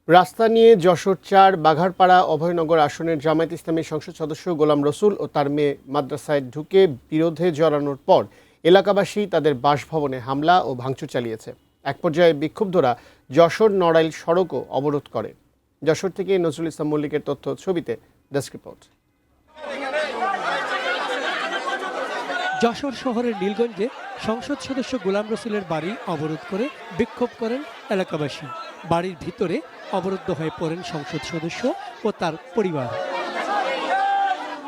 রাস্তা নিয়ে যশোর ৪ বাঘারপাড়া অভয়নগর আসনের জামায়াত ইসলামীর সংসদ সদস্য গোলাম রসুল ও তার মেয়ে মাদ্রাসায় ঢুকে বিরোধে জড়ানোর পর এলাকাবাসী তাদের বাসভবনে হামলা ও ভাঙচুর চালিয়েছে। এক পর্যায়ে বিক্ষুব্ধরা যশোর নড়াইল সড়কও অবরোধ করে। যশোর থেকে নজরুল ইসলাম মল্লিকের তথ্য, ছবিতে ডেস্ক রিপোর্ট। যশোর শহরের নীলগঞ্জে সংসদ সদস্য গোলাম রসুলের বাড়ি অবরোধ করে বিক্ষোভ করেন এলাকাবাসী। বাড়ির ভিতরে অবরুদ্ধ হয়ে পড়েন সংসদ সদস্য ও তার পরিবার।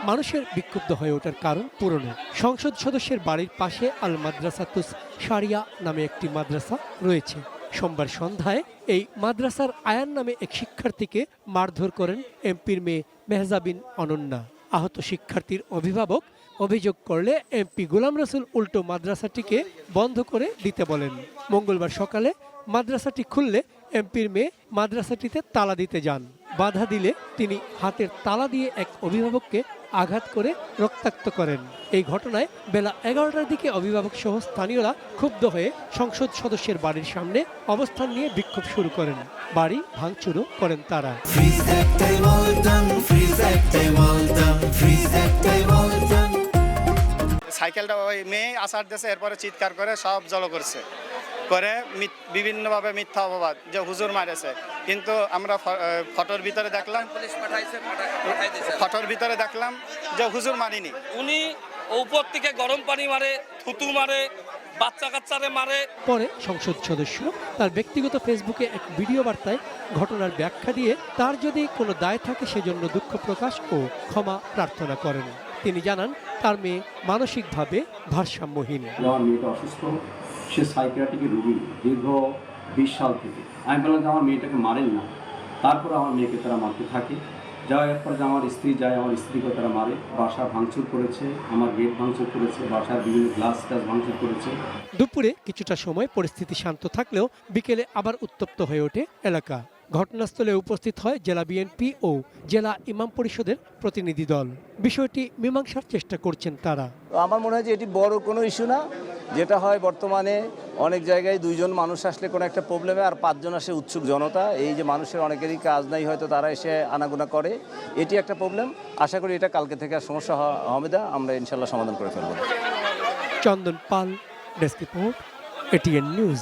মানুষের বিক্ষুব্ধ হয়ে ওঠার কারণ পুরনো। সংসদ সদস্যের বাড়ির পাশে আল মাদ্রাসাতুস শারিয়া নামে একটি মাদ্রাসা রয়েছে। সোমবার সন্ধ্যায় এই মাদ্রাসার আয়ান নামে এক শিক্ষার্থীকে মারধর করেন এমপির মেয়ে মেহজাবিন অনন্যা। আহত শিক্ষার্থীর অভিভাবক অভিযোগ করলে এমপি গোলাম রসুল উল্টো মাদ্রাসাটিকে বন্ধ করে দিতে বলেন। মঙ্গলবার সকালে মাদ্রাসাটি খুললে এমপির মেয়ে মাদ্রাসাটিতে তালা দিতে যান। বাধা দিলে তিনি হাতের তালা দিয়ে এক অভিভাবককে আঘাত করে রক্তাক্ত করেন। এই ঘটনায় বেলা 11টার দিকে অভিভাবক সহ স্থানীয়রা ক্ষুব্ধ হয়ে সংসদ সদস্যের বাড়ির সামনে অবস্থান নিয়ে বিক্ষোভ শুরু করেন। বাড়ি ভাঙচুরও করেন তারা। সাইকেলটা ওই মেয়ে আসার দেশে এরপরে চিৎকার করে সব জড়ো করছে, করে বিভিন্নভাবে মিথ্যা অপবাদ যে হুজুর মারেছে। কিন্তু আমরা ফটোর ভিতরে দেখলাম যে হুজুর মারিনি। উনি উপর থেকে গরম পানি মারে, থুতু মারে, বাচ্চা কাচ্চারে মারে। পরে সংসদ সদস্য তার ব্যক্তিগত ফেসবুকে এক ভিডিও বার্তায় ঘটনার ব্যাখ্যা দিয়ে তার যদি কোনো দায় থাকে সেজন্য দুঃখ প্রকাশ ও ক্ষমা প্রার্থনা করেন। তিনি জানান তার মেয়ে মানসিকভাবে ভারসাম্যহীন। আমার মেয়েটা অসুস্থ, সে সাইকিয়াট্রিকের রোগী দীর্ঘ 20 সাল থেকে। আমি বললাম যে আমার মেয়েটাকে মারেন না, তারপর আমার মেয়েকে তারা মারতে থাকে। যাওয়ার পর যে আমার স্ত্রী যায়, আমার স্ত্রীকে তারা মারে, বাসা ভাঙচুর করেছে, আমার গেট ভাঙচুর করেছে, বাসার বিভিন্ন গ্লাস ভাঙচুর করেছে। দুপুরে কিছুটা সময় পরিস্থিতি শান্ত থাকলেও বিকেলে আবার উত্তপ্ত হয়ে ওঠে এলাকা। ঘটনাস্থলে উপস্থিত হয় জেলা বিএনপি ও জেলা ইমাম পরিষদের প্রতিনিধি দল। বিষয়টি মীমাংসার চেষ্টা করছেন তারা। আমার মনে হয় যে এটি বড় কোনো ইস্যু না। যেটা হয় বর্তমানে অনেক জায়গায় 2 জন মানুষ আসলে কোনো একটা প্রবলেমে আর 5 জন আসে উৎসুক জনতা। এই যে মানুষের অনেকেরই কাজ নাই, হয়তো তারা এসে আনাগোনা করে, এটি একটা প্রবলেম। আশা করি এটা কালকে থেকে আর সমস্যা হবে না, আমরা ইনশাল্লাহ সমাধান করে ফেলব। চন্দন পাল, ডেস্ক রিপোর্ট, এটিএন নিউজ।